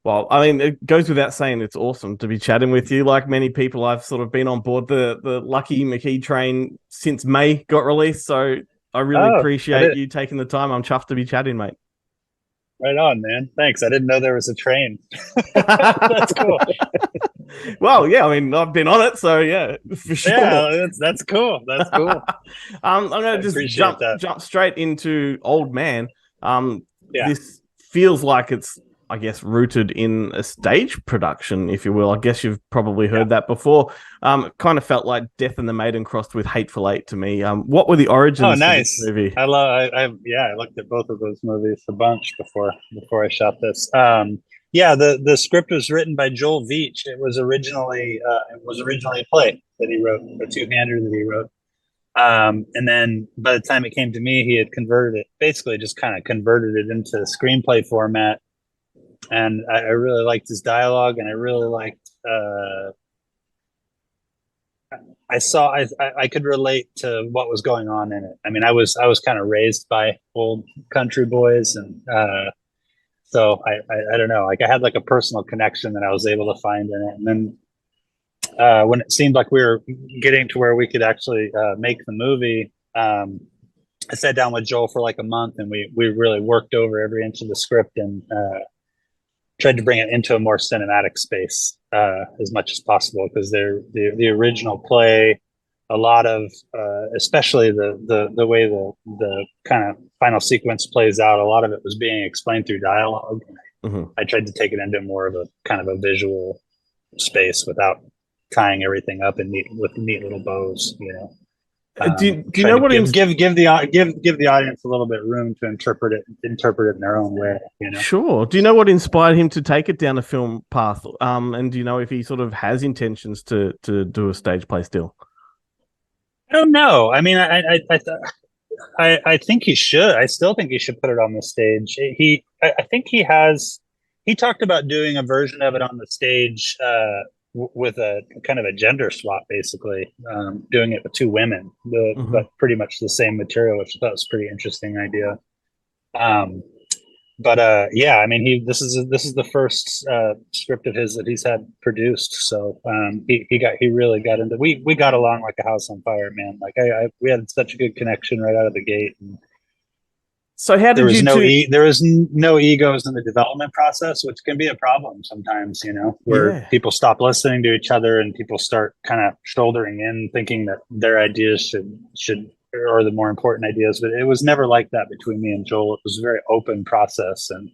Well, I mean, it goes without saying it's awesome to be chatting with you. Like many people, I've sort of been on board the Lucky McKee train since May got released. So I really Oh, I appreciate did. you taking the time. I'm chuffed to be chatting, mate. Right on, man. Thanks. I didn't know there was a train. That's cool. Well, yeah, I mean, I've been on it, so yeah, for sure. Yeah, that's cool. That's cool. I'm I gonna just appreciate that. jump straight into Old Man. Yeah. This feels like it's, I guess, rooted in a stage production, if you will. I guess you've probably Yeah. heard that before. It kind of felt like Death and the Maiden crossed with Hateful Eight to me. What were the Oh, origins for this nice. movie? I looked at both of those movies a bunch before I shot this. Yeah, the script was written by Joel Veitch. It was originally a play that he wrote, a two-hander that he wrote. And then by the time it came to me, he had converted it, basically just kind of converted it into screenplay format. And I really liked his dialogue, and I really liked. I could relate to what was going on in it. I mean, I was kind of raised by old country boys, and so I don't know. Like I had like a personal connection that I was able to find in it. And then when it seemed like we were getting to where we could actually make the movie, I sat down with Joel for like a month, and we really worked over every inch of the script and tried to bring it into a more cinematic space as much as possible, because the original play, a lot of especially the way the kind of final sequence plays out, a lot of it was being explained through dialogue. Mhm. I tried to take it into more of a kind of a visual space without tying everything up in neat little bows, you know. Do you Trying know to what give the audience a little bit room to interpret it in their own way, you know. Sure. Do you know what inspired him to take it down a film path? And do you know if he sort of has intentions to do a stage play still? I don't know. I mean, I think he should. I still think he should put it on the stage. I think he has. He talked about doing a version of it on the stage with a kind of a gender swap, basically, doing it with two women, Hmm. but pretty much the same material, which I thought was a pretty interesting idea. Um, but yeah, I mean, this is the first script of his that he's had produced. So he really got into. We got along like a house on fire, man. Like we had such a good connection right out of the gate. And So how did you two? there was no egos in the development process, which can be a problem sometimes. You know, where Yeah. people stop listening to each other and people start kind of shouldering in, thinking that their ideas should or the more important ideas. But it was never like that between me and Joel. It was a very open process, and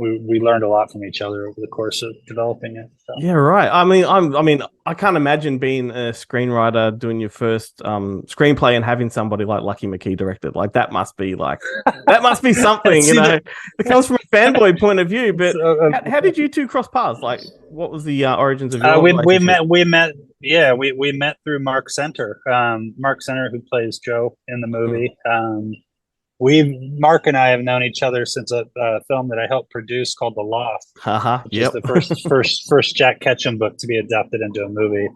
we learned a lot from each other over the course of developing it. So Yeah, right. I mean, I can't imagine being a screenwriter doing your first screenplay and having somebody like Lucky McKee direct it. That must be something, you see know. that. It comes from a fanboy point of view, but So, how did you two cross paths? Like, what was the origins of your relationship? we met yeah we met through Mark Center, who plays Joe in the Hmm. movie. We Mark and I have known each other since a film that I helped produce called The Lost, Haha. which is Yep. the first Jack Ketchum book to be adapted into a movie.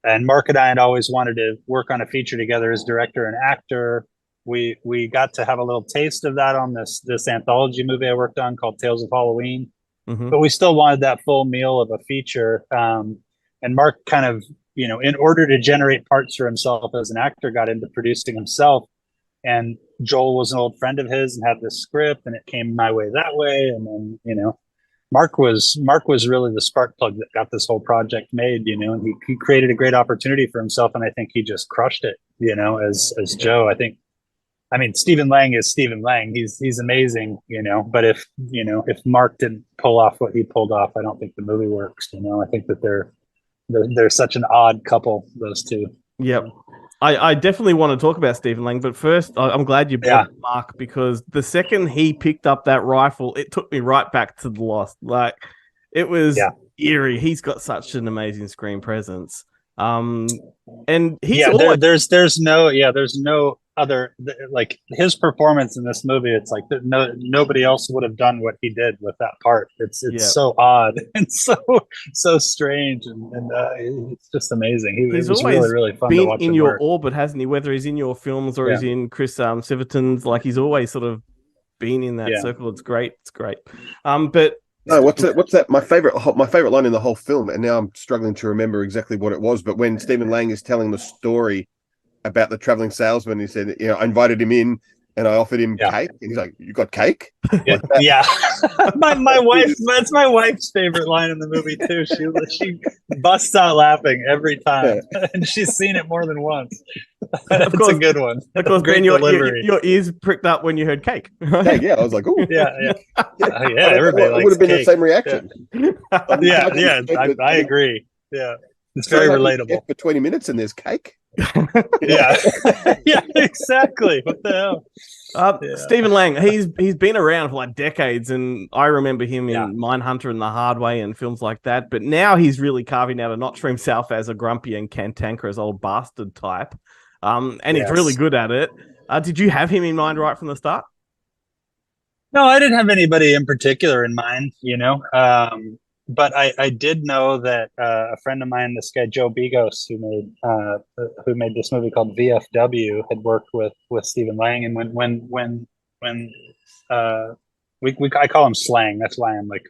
And Mark and I had always wanted to work on a feature together as director and actor. We got to have a little taste of that on this anthology movie I worked on called Tales of Halloween, Hmm. but we still wanted that full meal of a feature. And Mark kind of, you know, in order to generate parts for himself as an actor, got into producing himself. And Joel was an old friend of his and had this script, and it came my way that way. And then, you know, Mark was really the spark plug that got this whole project made, you know, and he created a great opportunity for himself, and I think he just crushed it, you know, as Yeah. Joe. I mean, Stephen Lang is Stephen Lang. He's amazing, you know. But if Mark didn't pull off what he pulled off, I don't think the movie works. You know, I think that they're such an odd couple, those two. You Yep. know? I definitely want to talk about Stephen Lang, but first, I'm glad you brought Yeah, up Mark because the second he picked up that rifle, it took me right back to the Lost. Like, it was yeah, eerie. He's got such an amazing screen presence. Um, and he's yeah. always, There's no other like his performance in this movie. It's like nobody else would have done what he did with that part. It's yeah, so odd and so strange, and it's just amazing. It he's was really always really fun to been watch in him your work. orbit, hasn't he? Whether he's in your films or Yeah, he's in Chris Siverton's, like he's always sort of been in that yeah, circle. It's great. It's great. But No, what's that? My favorite line in the whole film, and now I'm struggling to remember exactly what it was. But when Stephen Lang is telling the story about the traveling salesman, he said, I invited him in and I offered him Yeah. cake, and he's like, "You got cake?" Yeah, Like that. yeah. My wife. That's my wife's favorite line in the movie too. She busts out laughing every time, Yeah. and she's seen it more than once. Of It's a course, good one. of course, Ben, Great delivery. your ears pricked up when you heard cake. Cake. Yeah, I was like, "Oh, Yeah, yeah, yeah." yeah. Everybody It would likes have been the cake. same Yeah, reaction. I'm yeah, charging yeah. this kid, I agree. Yeah, it's very saying I can relatable. get for 20 minutes and there's cake. Yeah, yeah, exactly. What the hell? Yeah, Stephen Lang, he's been around for like decades, and I remember him yeah, in Mindhunter and The Hard Way and films like that. But now he's really carving out a notch for himself as a grumpy and cantankerous old bastard type. And he's really yes. good at it. Did you have him in mind right from the start? No, I didn't have anybody in particular in mind, you know. But I did know that a friend of mine, this guy Joe Bigos, who made this movie called VFW, had worked with Stephen Lang, and when I call him Slang. That's why I'm like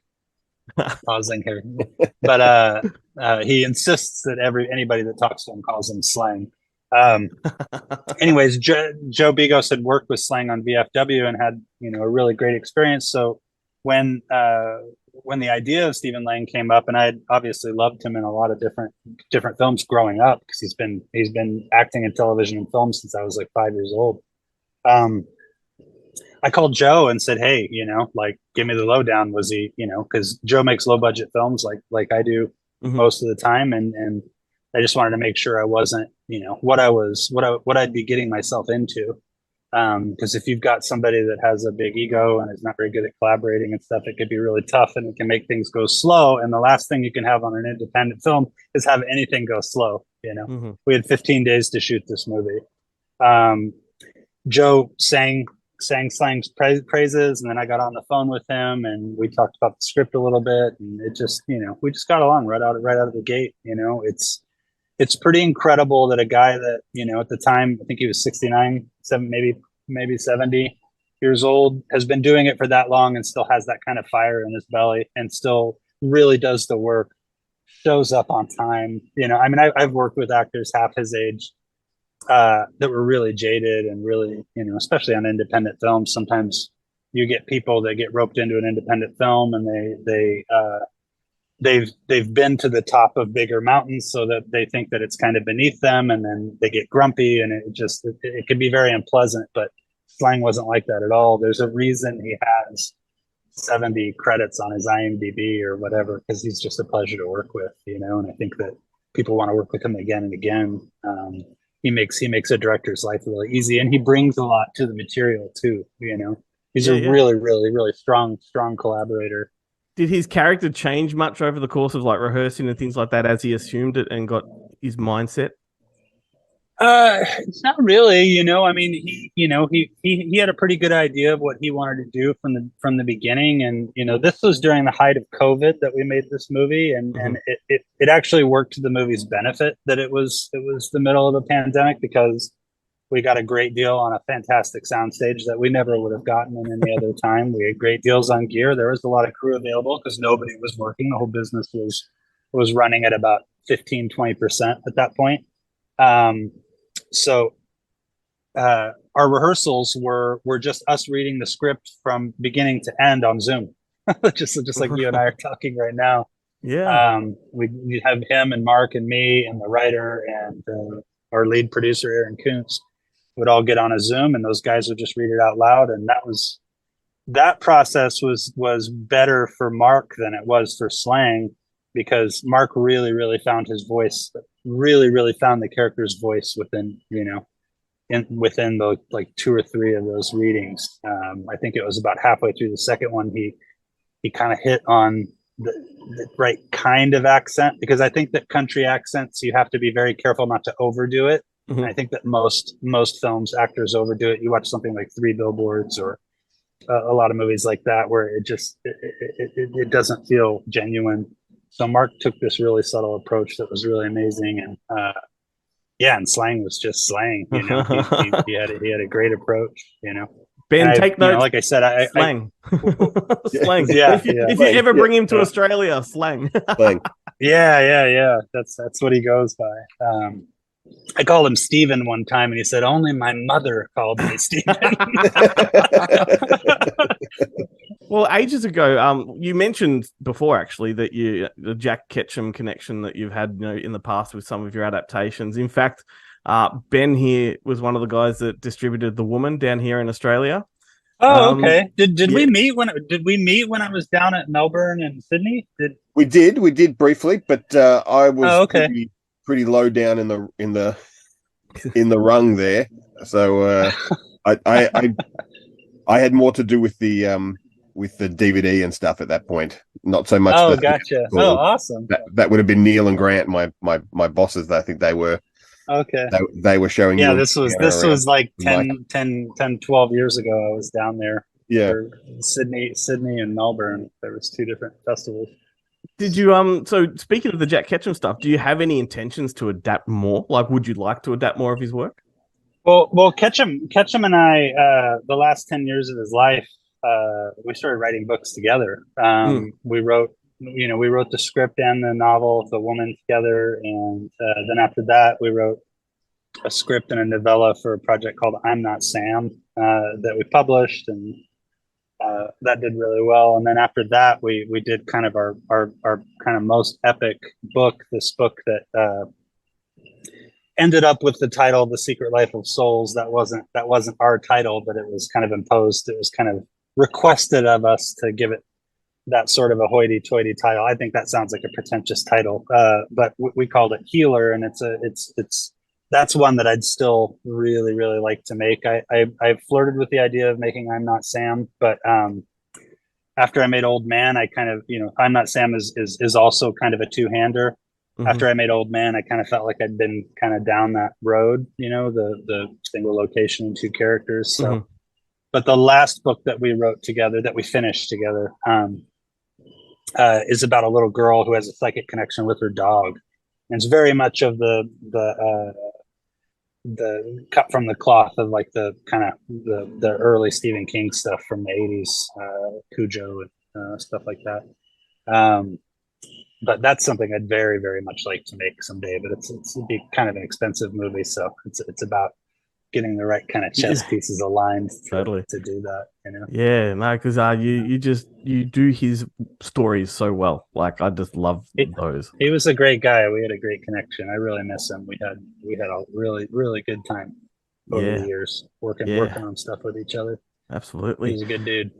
pausing here. But he insists that anybody that talks to him calls him Slang. Um, Anyways, Joe Bigos had worked with Slang on VFW and had a really great experience. So when when the idea of Stephen Lang came up, and I had obviously loved him in a lot of different films growing up because he's been acting in television and film since I was like 5 years old. I called Joe and said, "Hey, like, give me the lowdown. Was he, because Joe makes low budget films like I do Mhm. most of the time, and I just wanted to make sure I wasn't, what I'd be getting myself into. Because if you've got somebody that has a big ego and is not very good at collaborating and stuff, it could be really tough and it can make things go slow. And the last thing you can have on an independent film is have anything go slow. Mhm. We had 15 days to shoot this movie. Um, Joe sang Slang's praises, and then I got on the phone with him and we talked about the script a little bit, and it just, we just got along right out of the gate. It's pretty incredible that a guy that, at the time, I think he was 69, maybe 70 years old, has been doing it for that long and still has that kind of fire in his belly and still really does the work, shows up on time. I mean, I've worked with actors half his age that were really jaded and really, especially on independent films. Sometimes you get people that get roped into an independent film and they've been to the top of bigger mountains so that they think that it's kind of beneath them, and then they get grumpy, and it can be very unpleasant. But Slang wasn't like that at all. There's a reason he has 70 credits on his IMDb or whatever, because he's just a pleasure to work with, and I think that people want to work with him again and again. He makes a director's life really easy, and he brings a lot to the material too. He's Yeah, a yeah. really, really, really strong collaborator. Did his character change much over the course of like rehearsing and things like that as he assumed it and got his mindset? It's not really, I mean, he had a pretty good idea of what he wanted to do from the beginning, and this was during the height of COVID that we made this movie, and Mhm. it actually worked to the movie's benefit that it was the middle of the pandemic, because we got a great deal on a fantastic soundstage that we never would have gotten in any other time. We had great deals on gear. There was a lot of crew available because nobody was working. The whole business was running at about 15-20% at that point. Um, so our rehearsals were just us reading the script from beginning to end on Zoom, just like you and I are talking right now. Yeah. We have him and Mark and me and the writer and our lead producer Aaron Kuntz would all get on a Zoom, and those guys would just read it out loud, and that process was better for Mark than it was for Slang, because Mark really, really found his voice, really, really found the character's voice within the like 2 or 3 of those readings. I think it was about halfway through the second one he kind of hit on the right kind of accent, because I think that country accents, you have to be very careful not to overdo it. And I Mhm. think that most films, actors overdo it. You watch something like Three Billboards or a lot of movies like that where it doesn't feel genuine. So Mark took this really subtle approach that was really amazing, and yeah, and Slang was just Slang. He had a great approach. Ben, I, take notes. like I said, Slang. Slang. Yeah, If you, yeah. if you ever bring him to Yeah. Australia, slang. Like, Yeah. That's what he goes by. I called him Steven one time, and he said, "Only my mother called me Steven." Well, ages ago, you mentioned before actually that the Jack Ketchum connection that you've had, in the past with some of your adaptations. In fact, Ben here was one of the guys that distributed The Woman down here in Australia. Oh, okay. Did yeah. we meet when I was down at Melbourne and Sydney? we did briefly, but I was Oh, okay. pretty low down in the rung there. So I had more to do with the DVD and stuff at that point. Not so much. Oh, gotcha. Oh, awesome. That would have been Neil and Grant, my bosses. I think they were. Okay. They were showing. Yeah, you this was like 10, 12 years ago. I was down there. Yeah. For Sydney and Melbourne. There was 2 different festivals. Did you so speaking of the Jack Ketchum stuff, do you have any intentions to adapt more? Like, would you like to adapt more of his work? Well, Ketchum and I, the last 10 years of his life, we started writing books together. We wrote the script and the novel of The Woman together, and then after that, we wrote a script and a novella for a project called I'm Not Sam that we published, and that did really well. And then after that, we did kind of our kind of most epic book, this book that ended up with the title The Secret Life of Souls. That wasn't our title, but it was kind of imposed. It was kind of requested of us to give it that sort of a hoity-toity title. I think that sounds like a pretentious title, but we called it Healer, and that's one that I'd still really, really like to make. I flirted with the idea of making I'm Not Sam, but after I made Old Man, I kind of, I'm Not Sam is also kind of a two-hander. Mm-hmm. After I made Old Man, I kind of felt like I'd been kind of down that road, the single location and 2 characters. So, mm-hmm. But the last book that we wrote together, that we finished together, is about a little girl who has a psychic connection with her dog. And it's very much of the cut from the cloth of like the kind of the early Stephen King stuff from the 80s, Cujo and stuff like that. But that's something I'd very, very much like to make someday. But it'd be kind of an expensive movie, so it's about getting the right kind of chess pieces aligned to do that. Yeah, no, because you do his stories so well. Like, I just love those. He was a great guy. We had a great connection. I really miss him. We had a really, really good time over the years working on stuff with each other. Absolutely, he's a good dude.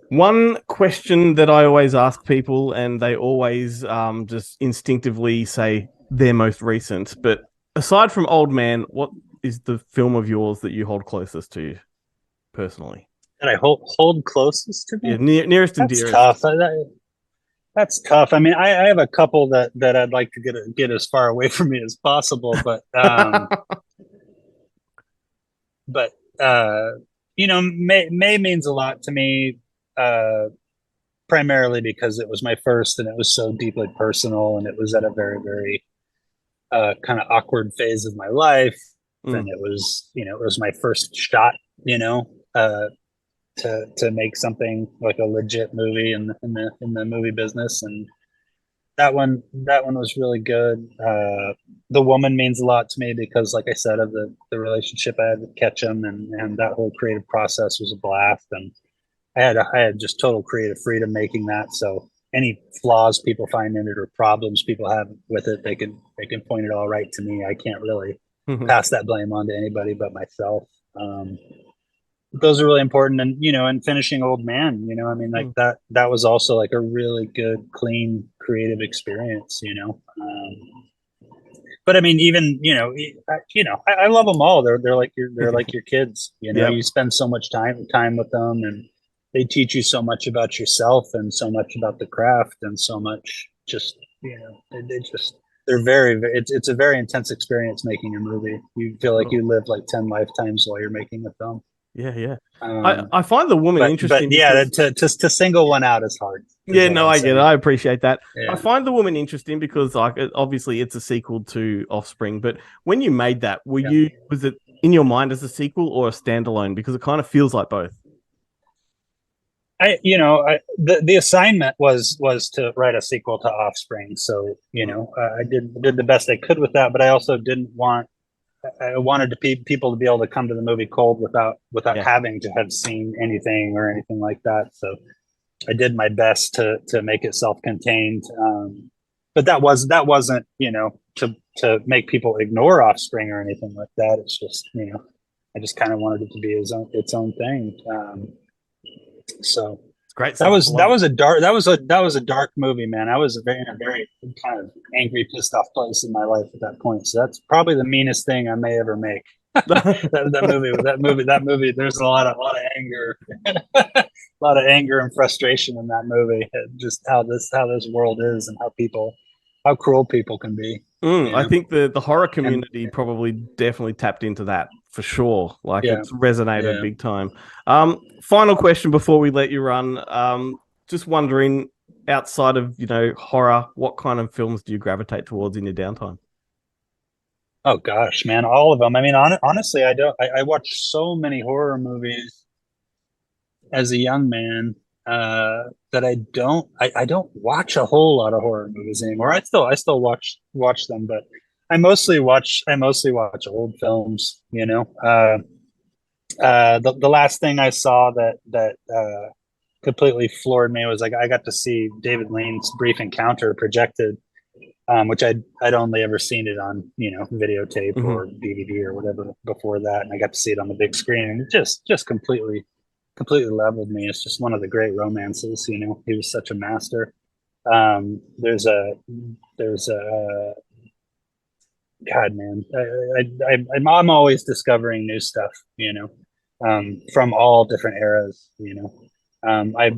One question that I always ask people, and they always just instinctivly say their most recent. But aside from Old Man, what is the film of yours that you hold closest to you personally? That I hold closest to me? Yeah, nearest and dearest. Tough. That's tough. I mean, I have a couple that I'd like to get as far away from me as possible, but May means a lot to me, primarily because it was my first, and it was so deeply personal, and it was at a very, very kind of awkward phase of my life. And it was my first shot, to make something like a legit movie in the movie business, and that one was really good. The Woman means a lot to me because, like I said, of the relationship I had with Ketchum, and that whole creative process was a blast, and I had just total creative freedom making that. So any flaws people find in it or problems people have with it, they can point it all right to me. I can't really pass that blame on to anybody but myself. Those are really important. And finishing Old Man, I mean, like that was also like a really good, clean, creative experience, but I mean, even, I love them all. They're like your kids, you spend so much time with them, and they teach you so much about yourself and so much about the craft and so much just, they're very, it's a very intense experience making a movie. You feel like you live like 10 lifetimes while you're making a film. Yeah. I find The Woman interesting. But yeah, to single one out is hard. Yeah, no, I get it. I appreciate that. Yeah. I find The Woman interesting because, like, obviously it's a sequel to Offspring. But when you made that, was it in your mind as a sequel or a standalone? Because it kind of feels like both. The assignment was to write a sequel to Offspring, so I did the best I could with that, but I also I wanted people to be able to come to the movie cold without having to have seen anything or anything like that. So I did my best to make it self-contained, but that wasn't to make people ignore Offspring or anything like that. It's just I just kind of wanted it to be its own thing. So it's great. That was a dark movie, man. I was in a very kind of angry, pissed off place in my life at that point. So that's probably the meanest thing I may ever make. that movie. There's a lot of anger, a lot of anger and frustration in that movie. Just how this world is and how cruel people can be. I think the horror community probably definitely tapped into that for sure. Like it's resonated big time. Final question before we let you run. Just wondering, outside of horror, what kind of films do you gravitate towards in your downtime? Oh gosh, man, all of them. I mean, honestly, I watched so many horror movies as a young man that I don't watch a whole lot of horror movies anymore. I still watch them, but I mostly watch old films. The last thing I saw that completely floored me was I got to see David Lean's Brief Encounter projected, which I'd only ever seen it on videotape or DVD or whatever before that, and I got to see it on the big screen, and it just completely leveled me. It's just one of the great romances. He was such a master. There's a God, man, I'm always discovering new stuff, from all different eras, I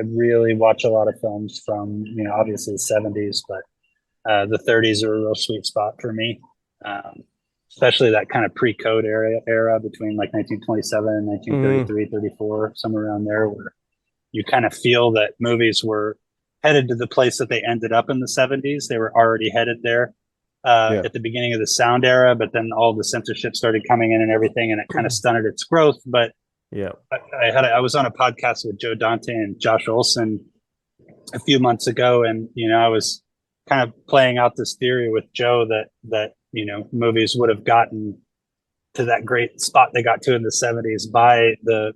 really watch a lot of films from, obviously the 70s, but the 30s are a real sweet spot for me. Especially that kind of pre-code era between like 1927 and 1933, 34, somewhere around there, where you kind of feel that movies were headed to the place that they ended up in the 70s. They were already headed there at the beginning of the sound era, but then all the censorship started coming in and everything, and it kind of stunted its growth. But I was on a podcast with Joe Dante and Josh Olson a few months ago, and I was kind of playing out this theory with Joe that movies would have gotten to that great spot they got to in the 70s by the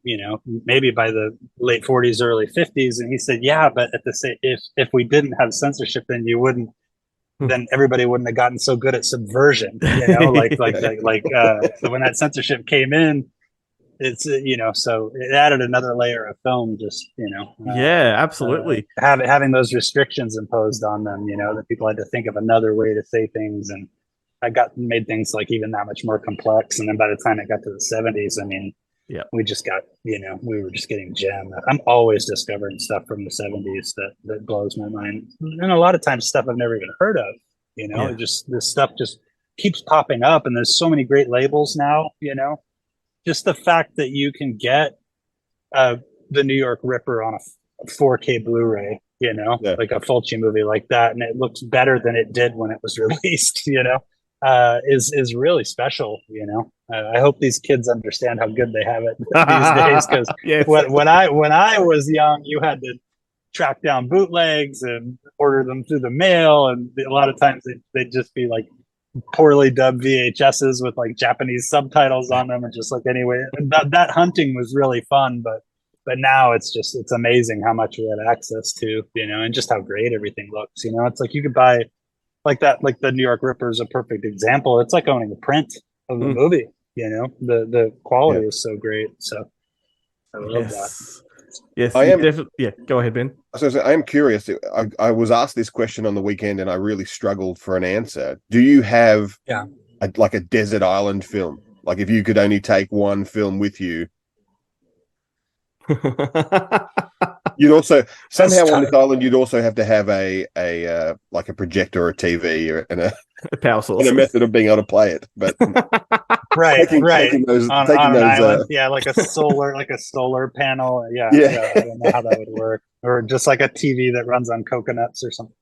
maybe by the late 40s, early 50s. And he said, yeah, but at the same, if we didn't have censorship, then then everybody wouldn't have gotten so good at subversion, so when that censorship came in, it's so it added another layer of film, just absolutely, having those restrictions imposed on them, that people had to think of another way to say things, and made things like even that much more complex. And then by the time it got to the 70s, I mean, we just got, we were just getting jammed. I'm always discovering stuff from the 70s that blows my mind, and a lot of times stuff I've never even heard of. This stuff just keeps popping up, and there's so many great labels now. Just the fact that you can get the New York Ripper on a 4K Blu-ray, like a Fulci movie like that, and it looks better than it did when it was released, is really special. I hope these kids understand how good they have it these days, because when I was young, you had to track down bootlegs and order them through the mail, and a lot of times they'd just be like poorly dubbed VHSs with like Japanese subtitles on them, and just like, anyway, that hunting was really fun, but now it's amazing how much we have access to, and just how great everything looks. It's like you could buy like that, like the New York Ripper is a perfect example. It's like owning a print of the movie. The quality is so great. So I love that. Yes, go ahead, Ben. So I am curious. I was asked this question on the weekend, and I really struggled for an answer. Do you have like a desert island film? Like, if you could only take one film with you, you'd also somehow on this island you'd also have to have a like a projector or a TV and a power source and a method of being able to play it. But taking those on an island, like a solar panel. I don't know how that would work, or just like a TV that runs on coconuts or something.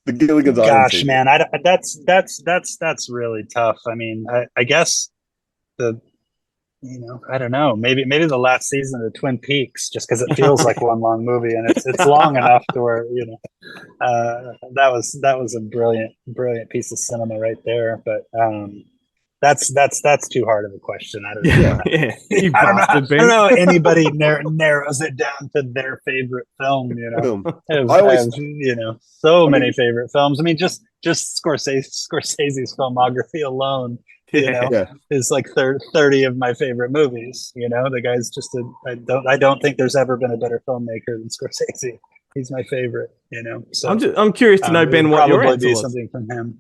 The Gilligan's Island. Gosh, man, that's really tough. I mean, I guess I don't know. Maybe the last season of Twin Peaks, just because it feels like one long movie, and it's long enough to where that was a brilliant piece of cinema right there. But that's too hard of a question. I don't know. Yeah. You I bastard, don't know Ben. how anybody narrows it down to their favorite film. Film. I have, so many favorite films. I mean, just Scorsese's filmography alone, Yeah. is like 30 of my favorite movies. The guy's just I don't think there's ever been a better filmmaker than Scorsese. He's my favorite. So I'm curious to know, Ben, what your answer was. Something from him.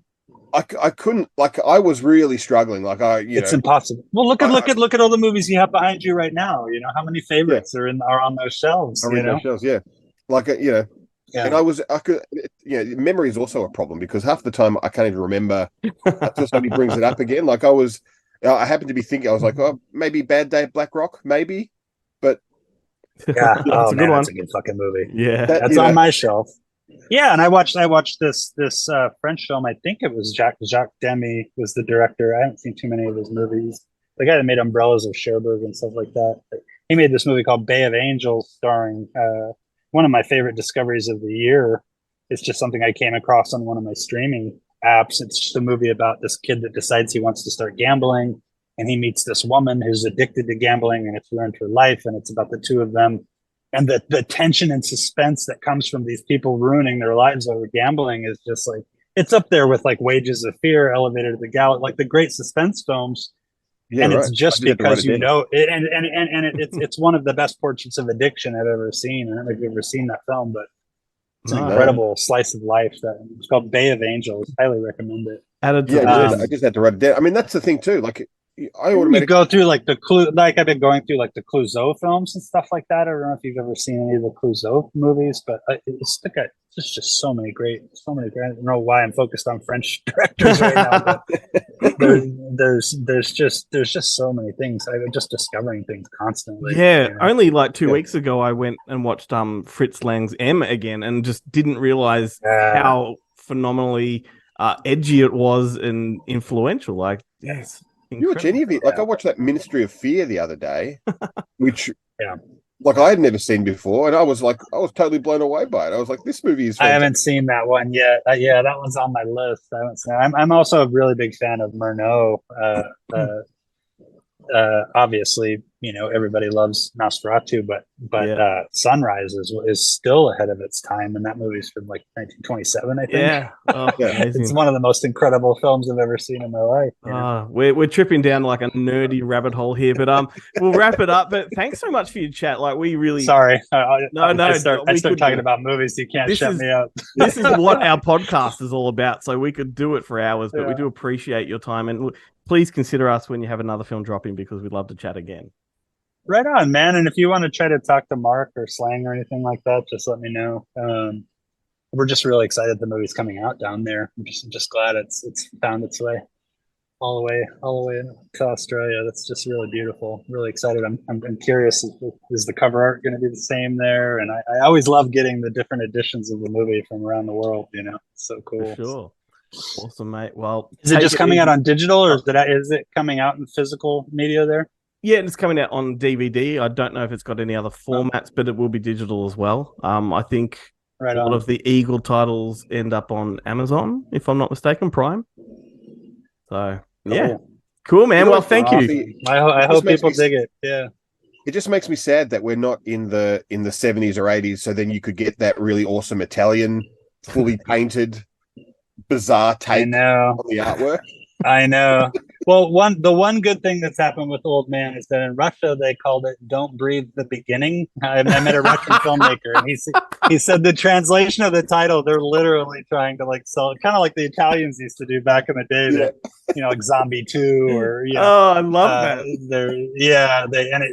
I couldn't, I was really struggling. It's impossible. Well, look at all the movies you have behind you right now. How many favorites are on those shelves? Those shelves, yeah. And memory is also a problem because half the time I can't even remember until somebody brings it up again. I happened to be thinking, I was like, oh, maybe Bad Day at Black Rock, maybe, but yeah, that's a good one. That's a good fucking movie. Yeah, that's on my shelf. Yeah, and I watched this French film. I think it was Jacques Demy was the director. I haven't seen too many of his movies. The guy that made Umbrellas of Cherbourg and stuff like that. He made this movie called Bay of Angels, starring one of my favorite discoveries of the year. It's just something I came across on one of my streaming apps. It's just a movie about this kid that decides he wants to start gambling, and he meets this woman who's addicted to gambling, and it's ruined her life, and it's about the two of them. And the tension and suspense that comes from these people ruining their lives over gambling is just like, it's up there with like Wages of Fear, Elevator to the Galaxy, like the great suspense films. Yeah, and it's just because it's one of the best portraits of addiction I've ever seen. I don't know if you've ever seen that film, but it's an incredible slice of life. It's called Bay of Angels. Highly recommend it. I just had to write it down. I mean, that's the thing too. You go through like I've been going through like the Clouseau films and stuff like that. I don't know if you've ever seen any of the Clouseau movies, but it's just so many great. I don't know why I'm focused on French directors right now, but there's just so many things. I'm just discovering things constantly. Yeah, only like 2 weeks ago I went and watched Fritz Lang's M again, and just didn't realize how phenomenally edgy it was and influential. Like, yes. You watch any of it? I watched that Ministry of Fear the other day, which I had never seen before, and I was totally blown away by it. I was like, this movie is fantastic. I haven't seen that one yet. That one's on my list. I haven't seen it. I'm also a really big fan of Murnau. Obviously, everybody loves Nosferatu, but Sunrise is still ahead of its time, and that movie's from like 1927, I think. Yeah, it's one of the most incredible films I've ever seen in my life. We're tripping down like a nerdy rabbit hole here, but we'll wrap it up. But thanks so much for your chat. Like, we really sorry, I start talking about movies. You can't shut me up. This is what our podcast is all about, so we could do it for hours. But we do appreciate your time, and please consider us when you have another film dropping, because we'd love to chat again. Right on, man. And if you want to try to talk to Mark or Slang or anything like that, just let me know. We're just really excited the movie's coming out down there. I'm just glad it's found its way all the way to Australia. That's just really beautiful. Really excited. I'm curious, is the cover art going to be the same there? And I always love getting the different editions of the movie from around the world. It's so cool. For sure. Awesome, mate. Well, is it just coming out on digital, or is it coming out in physical media there? Yeah, it's coming out on DVD. I don't know if it's got any other formats, but it will be digital as well. I think a lot of the Eagle titles end up on Amazon, if I'm not mistaken, Prime. So, cool, man. Well, thank you. I hope people dig it. Yeah. It just makes me sad that we're not in the 70s or 80s, so then you could get that really awesome Italian, fully painted, bizarre take on the artwork. I know. Well, the one good thing that's happened with Old Man is that in Russia they called it "Don't Breathe the Beginning." I met a Russian filmmaker, and he said the translation of the title, they're literally trying to like sell it, kind of like the Italians used to do back in the day. Like Zombie 2 or I love that.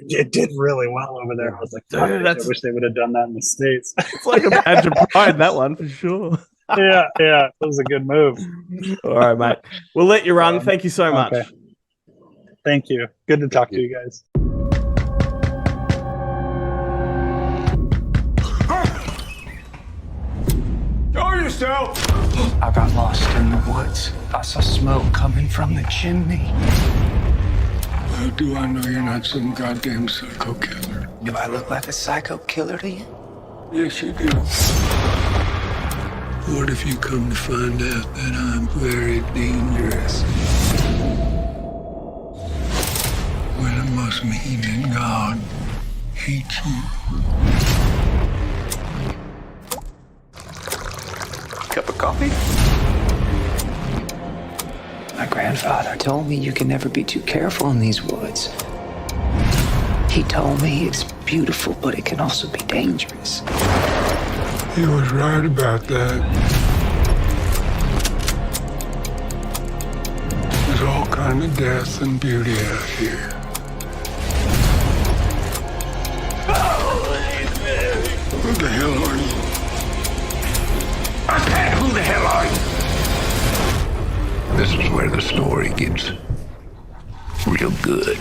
It did really well over there. I was like, I wish they would have done that in the States. It's like a badge of pride, that one for sure. Yeah, it was a good move. All right, mate. We'll let you run. Thank you so much. Okay. Thank you. Good to talk to you guys. Show yourself! I got lost in the woods. I saw smoke coming from the chimney. How do I know you're not some goddamn psycho killer? Do I look like a psycho killer to you? Yes, you do. What if you come to find out that I'm very dangerous? Well, it must mean that God hates you. Cup of coffee? My grandfather told me you can never be too careful in these woods. He told me it's beautiful, but it can also be dangerous. He was right about that. There's all kind of death and beauty out here. Who the hell are you? I said, who the hell are you? This is where the story gets real good.